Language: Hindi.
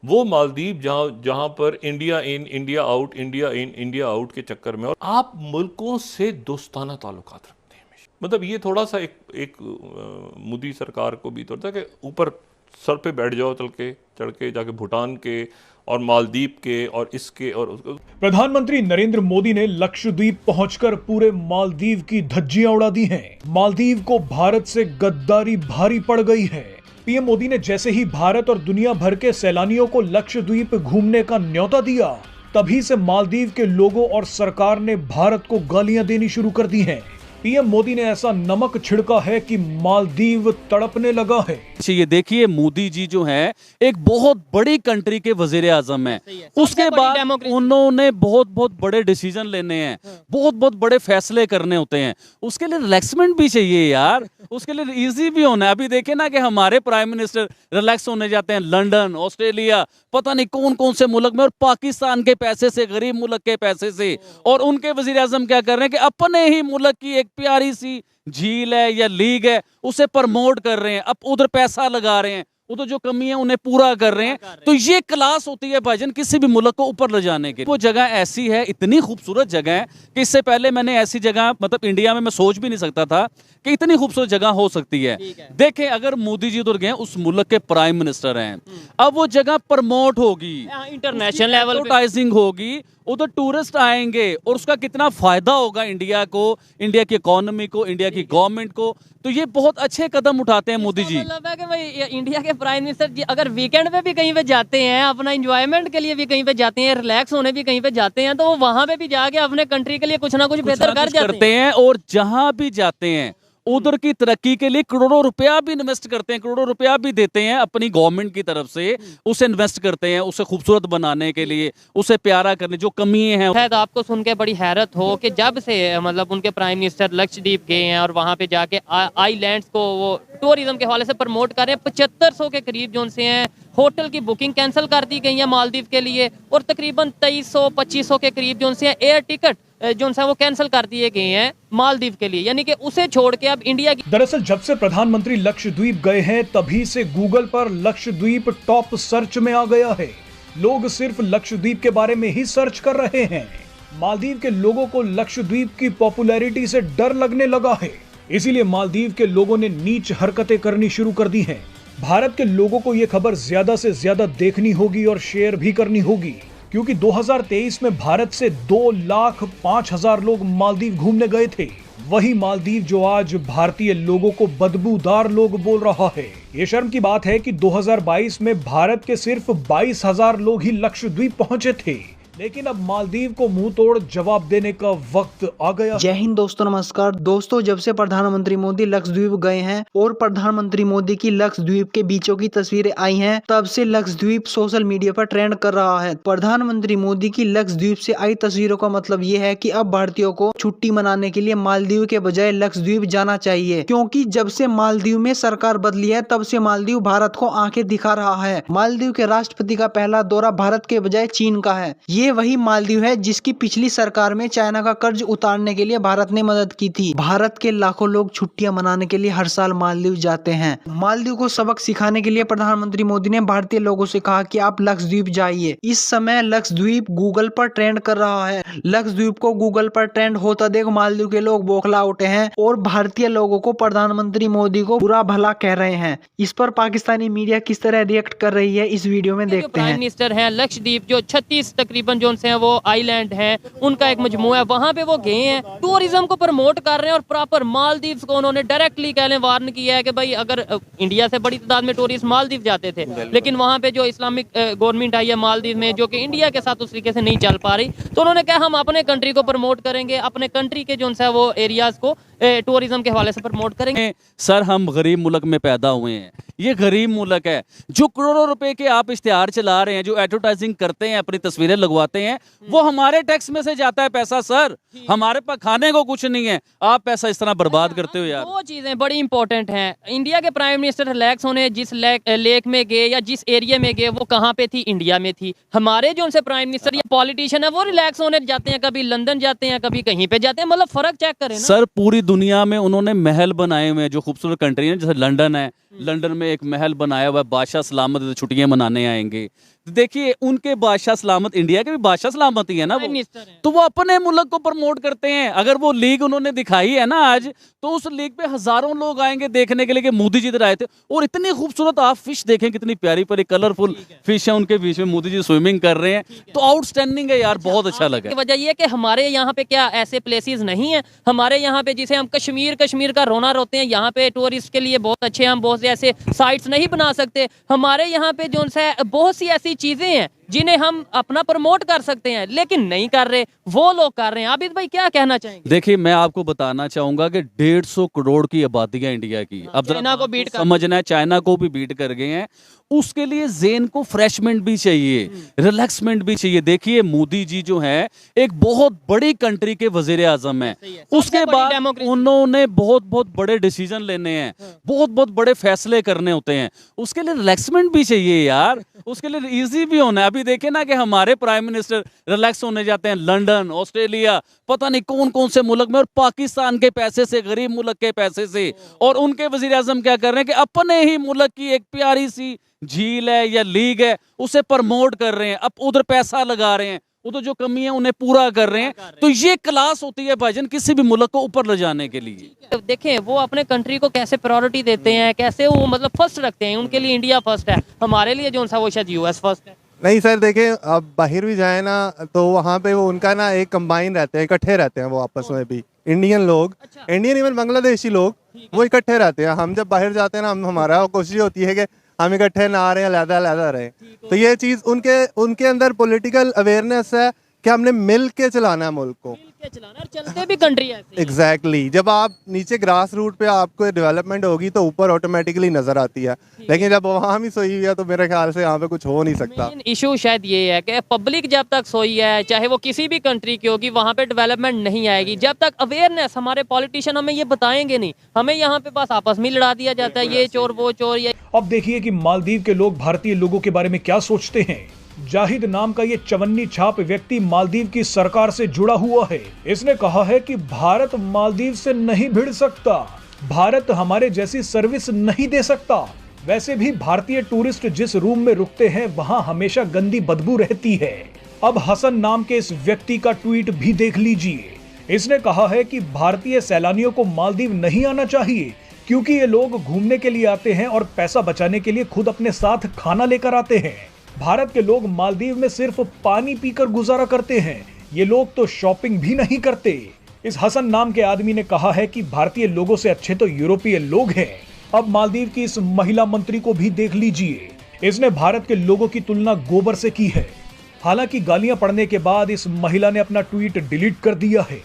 वो मालदीव जहां पर India in India out, India in India out के चक्कर में, और आप मुल्कों से दोस्ताना ताल्लुकात रखते हैं हमेशा। मतलब ये थोड़ा सा एक मोदी सरकार को भी थोड़ा कि ऊपर सर पे बैठ जाओ चढ़ के जाके भूटान के और मालदीव के और इसके और उसके। प्रधानमंत्री नरेंद्र मोदी ने लक्षद्वीप पहुंचकर पूरे मालदीव की धज्जियां उड़ा दी हैं। मालदीव को भारत से गद्दारी भारी पड़ गई है। पीएम मोदी ने जैसे ही भारत और दुनिया भर के सैलानियों को लक्षद्वीप घूमने का न्योता दिया, तभी से मालदीव के लोगों और सरकार ने भारत को गालियां देनी शुरू कर दी हैं। पीएम मोदी ने ऐसा नमक छिड़का है कि मालदीव तड़पने लगा है। ये देखिए, मोदी जी जो हैं एक बहुत बड़ी कंट्री के वजीर आजम हैं। उसके बाद उन्होंने बहुत बहुत बड़े डिसीजन लेने हैं, बहुत बहुत बड़े फैसले करने होते हैं। उसके लिए रिलैक्समेंट भी चाहिए यार, उसके लिए इजी भी होना है। अभी देखे ना कि हमारे प्राइम मिनिस्टर रिलैक्स होने जाते हैं लंदन, ऑस्ट्रेलिया, पता नहीं कौन कौन से मुल्क में, और पाकिस्तान के पैसे से, गरीब मुल्क के पैसे से। और उनके वजीर आजम क्या कर रहे हैं कि अपने ही मुल्क की एक प्यारी सी झील है या लीग है उसे प्रमोट कर रहे हैं, अब उधर पैसा लगा रहे हैं, उधर जो कमी है उन्हें पूरा कर रहे हैं। तो ये क्लास होती है भाईजान किसी भी मुल्क को ऊपर ले जाने की। वो जगह ऐसी है, इतनी खूबसूरत जगह है कि इससे पहले मैंने ऐसी जगह मतलब इंडिया में मैं सोच भी नहीं सकता था कि इतनी खूबसूरत जगह हो सकती है। देखें, अगर मोदी जी उधर गए, उस मुल्क के प्राइम मिनिस्टर हैं, अब वो जगह प्रमोट होगी, इंटरनेशनल लेवल एडवर्टाइजिंग होगी, उधर टूरिस्ट आएंगे और उसका कितना फायदा होगा इंडिया को, इंडिया की इकोनॉमी को, इंडिया की गवर्नमेंट को। तो ये बहुत अच्छे कदम उठाते हैं मोदी जी। मतलब है कि भाई इंडिया के प्राइम मिनिस्टर जी अगर वीकेंड पे भी कहीं पे जाते हैं, अपना एंजॉयमेंट के लिए भी कहीं पे जाते हैं, रिलैक्स होने भी कहीं पे जाते हैं, तो वो वहां पे भी जाके अपने कंट्री के लिए कुछ ना कुछ बेहतर करते हैं। और जहां भी जाते हैं उधर की तरक्की के लिए करोड़ों रुपया भी इन्वेस्ट करते हैं, करोड़ों रुपया भी देते हैं अपनी गवर्नमेंट की तरफ से, उसे इन्वेस्ट करते हैं, उसे खूबसूरत बनाने के लिए, उसे प्यारा करने, जो कमी है। शायद आपको सुन के बड़ी हैरत हो कि जब से मतलब उनके प्राइम मिनिस्टर लक्षद्वीप गए हैं और वहां पे जाके आइलैंड्स को वो टूरिज्म के हवाले से प्रमोट कर रहे हैं, 7500 के करीब जो उनसे हैं होटल की बुकिंग कैंसिल कर दी गई है मालदीव के लिए, और तकरीबन 2300-2500 के करीब जो उनसे एयर टिकट जो उनसे वो कैंसिल कर दिए गए हैं मालदीव के लिए, यानी कि उसे छोड़ के अब इंडिया की। दरअसल जब से प्रधानमंत्री लक्षद्वीप गए हैं, तभी से गूगल पर लक्षद्वीप टॉप सर्च में आ गया है। लोग सिर्फ लक्षद्वीप के बारे में ही सर्च कर रहे हैं। मालदीव के लोगों को लक्षद्वीप की पॉपुलैरिटी से डर लगने लगा है, इसीलिए मालदीव के लोगों ने नीच हरकतें करनी शुरू कर दी हैं। भारत के लोगों को यह खबर ज्यादा से ज्यादा देखनी होगी और शेयर भी करनी होगी, क्योंकि 2023 में भारत से 2,05,000 लोग मालदीव घूमने गए थे। वही मालदीव जो आज भारतीय लोगों को बदबूदार लोग बोल रहा है। ये शर्म की बात है कि 2022 में भारत के सिर्फ 22,000 लोग ही लक्षद्वीप पहुंचे थे, लेकिन अब मालदीव को मुंह तोड़ जवाब देने का वक्त आ गया। जय हिंद दोस्तों, नमस्कार दोस्तों। जब से प्रधानमंत्री मोदी लक्षद्वीप गए हैं और प्रधानमंत्री मोदी की लक्षद्वीप के बीचों की तस्वीरें आई हैं, तब से लक्षद्वीप सोशल मीडिया पर ट्रेंड कर रहा है। प्रधानमंत्री मोदी की लक्षद्वीप से आई तस्वीरों का मतलब ये है कि अब भारतीयों को छुट्टी मनाने के लिए मालदीव के बजाय लक्षद्वीप जाना चाहिए, क्योंकि जब से मालदीव में सरकार बदली है तब से मालदीव भारत को आंखें दिखा रहा है। मालदीव के राष्ट्रपति का पहला दौरा भारत के बजाय चीन का है। ये वही मालदीव है जिसकी पिछली सरकार में चाइना का कर्ज उतारने के लिए भारत ने मदद की थी। भारत के लाखों लोग छुट्टियां मनाने के लिए हर साल मालदीव जाते हैं। मालदीव को सबक सिखाने के लिए प्रधानमंत्री मोदी ने भारतीय लोगों से कहा कि आप लक्षद्वीप जाइए। इस समय लक्षद्वीप गूगल पर ट्रेंड कर रहा है। लक्षद्वीप को गूगल पर ट्रेंड होता देख मालदीव के लोग बौखला उठे हैं और भारतीय लोगों को प्रधानमंत्री मोदी को बुरा भला कह रहे हैं। इस पर पाकिस्तानी मीडिया किस तरह रिएक्ट कर रही है, इस वीडियो में देखते हैं। प्राइम मिनिस्टर है लक्षद्वीप, जो 36 तकरीबन जो उनसे वो आइलैंड है, उनका एक मजमू है, वहां पे वो गए हैं, टूरिज्म को प्रमोट कर रहे हैं। और प्रॉपर मालदीव्स को उन्होंने डायरेक्टली कहने वार्न किया है कि भाई अगर इंडिया से बड़ी तादाद में टूरिस्ट मालदीव जाते थे, लेकिन वहां पे जो इस्लामिक गवर्नमेंट आई है मालदीव में, जो कि इंडिया के साथ उस तरीके से नहीं चल पा रही, तो उन्होंने कहा हम अपने कंट्री को प्रमोट करेंगे, अपने कंट्री के जो है वो एरियाज को टूरिज्म के हवाले से प्रमोट करेंगे। सर, हम गरीब मुल्क में पैदा हुए हैं, ये गरीब मुल्क है। जो करोड़ों रुपए के आप इश्तिहार चला रहे हैं, जो एडवर्टाइजिंग करते हैं, अपनी तस्वीरें लगवाते हैं, वो हमारे टैक्स में से जाता है पैसा। सर, हमारे पास खाने को कुछ नहीं है, आप पैसा इस तरह बर्बाद करते हो यार। दो चीजें बड़ी इंपॉर्टेंट हैं। इंडिया के प्राइम मिनिस्टर रिलैक्स होने जिस लेक में गए या जिस एरिया में गए, वो कहाँ पे थी? इंडिया में थी। हमारे जो उनसे प्राइम मिनिस्टर या पॉलिटिशियन है वो रिलैक्स होने जाते हैं, कभी लंदन जाते हैं, कभी कहीं पे जाते हैं। मतलब फर्क चेक करें ना सर। पूरी दुनिया में उन्होंने महल बनाए हुए हैं, जो खूबसूरत कंट्री है, जैसे लंदन है, लंदन में एक महल बनाया हुआ है, बादशाह सलामत छुट्टियां मनाने आएंगे। देखिए उनके बादशाह सलामत, इंडिया के भी बादशाह सलामत ही है ना वो, मिनिस्टर हैं। तो वो अपने मुल्क को प्रमोट करते हैं। अगर वो लीग उन्होंने दिखाई है ना आज, तो उस लीग पे हजारों लोग आएंगे देखने के लिए कि मोदी जी इधर आए थे। और इतनी खूबसूरत आप फिश देखें, कितनी प्यारी प्यारी कलरफुल फिश है, उनके बीच में मोदी जी स्विमिंग कर रहे हैं, तो आउटस्टैंडिंग है यार, बहुत अच्छा लगा। की वजह ये कि हमारे यहाँ पे क्या ऐसे प्लेसेस नहीं है, हमारे यहाँ पे जिसे हम कश्मीर का रोना रोते हैं, यहाँ पे टूरिस्ट के लिए बहुत अच्छे, हम बहुत से ऐसे साइट्स नहीं बना सकते। हमारे यहाँ पे जो है बहुत सी ऐसी चीजें हैं जिन्हें हम अपना प्रमोट कर सकते हैं, लेकिन नहीं कर रहे, वो लोग कर रहे हैं। आबिद भाई क्या कहना चाहेंगे? देखिए मैं आपको बताना चाहूंगा कि 150 करोड़ की आबादी है इंडिया की। अब जरा चाइना को बीट कर, समझना है, चाइना को भी बीट कर गए हैं। उसके लिए जेन को फ्रेशमेंट भी चाहिए, रिलैक्समेंट भी चाहिए। देखिए मोदी जी जो है एक बहुत बड़ी कंट्री के वजीर आजम है, उसके बाद उन्होंने बहुत बहुत बड़े डिसीजन लेने हैं, बहुत बहुत बड़े फैसले करने होते हैं, उसके लिए रिलैक्समेंट भी चाहिए यार, उसके लिए इजी भी होना है। अभी देखिए ना कि हमारे प्राइम मिनिस्टर रिलैक्स होने जाते हैं लंदन, ऑस्ट्रेलिया, पता नहीं कौन कौन से मुल्क में, और पाकिस्तान के पैसे से, गरीब मुल्क के पैसे से। और उनके वजीर आजम क्या कर रहे हैं कि अपने ही मुल्क की एक प्यारी सी झील है या लीग है, उसे प्रमोट कर रहे हैं, अब उधर पैसा लगा रहे हैं, उधर जो कमी है उन्हें पूरा कर रहे हैं। तो ये क्लास होती है भाईजान किसी भी मुल्क को ऊपर ले जाने के लिए। देखें वो अपने कंट्री को कैसे प्रायोरिटी देते हैं, कैसे वो मतलब फर्स्ट रखते हैं। उनके लिए इंडिया फर्स्ट है, हमारे लिए जो सा वो शायद यूएस फर्स्ट है। नहीं सर, देखें अब बाहर भी जाए ना तो वहाँ पे वो उनका ना एक कंबाइन रहते हैं, इकट्ठे रहते हैं वो आपस में भी। इंडियन लोग, इंडियन इवन बांग्लादेशी लोग, वो इकट्ठे रहते हैं। हम जब बाहर जाते हैं ना, हमारा कोशिश होती है कि हम इकट्ठे ना रहे, अलग-अलग रहे। तो ये चीज़ उनके अंदर पॉलिटिकल अवेयरनेस है कि हमने मिल के चलाना है मुल्क को, चलाना, चलते भी कंट्री ऐसे। एग्जैक्टली। जब आप नीचे ग्रास रूट पे आपको डेवलपमेंट होगी तो ऊपर ऑटोमेटिकली नजर आती है, लेकिन जब वहाँ भी सोई हुई है तो मेरे ख्याल से यहाँ पे कुछ हो नहीं सकता। इशू शायद ये है कि पब्लिक जब तक सोई है, चाहे वो किसी भी कंट्री की होगी, वहाँ पे डेवलपमेंट नहीं आएगी। जब तक अवेयरनेस हमारे पॉलिटिशियन हमें ये बताएंगे नहीं, हमें यहाँ पे बस आपस में लड़ा दिया जाता है, ये चोर वो चोर। ये अब देखिए कि मालदीव के लोग भारतीय लोगों के बारे में क्या सोचते हैं। जाहिद नाम का ये चवन्नी छाप व्यक्ति मालदीव की सरकार से जुड़ा हुआ है। इसने कहा है कि भारत मालदीव से नहीं भिड़ सकता, भारत हमारे जैसी सर्विस नहीं दे सकता। वैसे भी भारतीय टूरिस्ट जिस रूम में रुकते हैं वहां हमेशा गंदी बदबू रहती है। अब हसन नाम के इस व्यक्ति का ट्वीट भी देख लीजिए। इसने कहा है कि भारतीय सैलानियों को मालदीव नहीं आना चाहिए, क्योंकि ये लोग घूमने के लिए आते हैं और पैसा बचाने के लिए खुद अपने साथ खाना लेकर आते हैं। भारत के लोग मालदीव में सिर्फ पानी पीकर गुजारा करते हैं, ये लोग तो शॉपिंग भी नहीं करते। इस हसन नाम के आदमी ने कहा है कि भारतीय लोगों से अच्छे तो यूरोपीय लोग हैं। अब मालदीव की इस महिला मंत्री को भी देख लीजिए, इसने भारत के लोगों की तुलना गोबर से की है। हालांकि गालियां पड़ने के बाद इस महिला ने अपना ट्वीट डिलीट कर दिया है।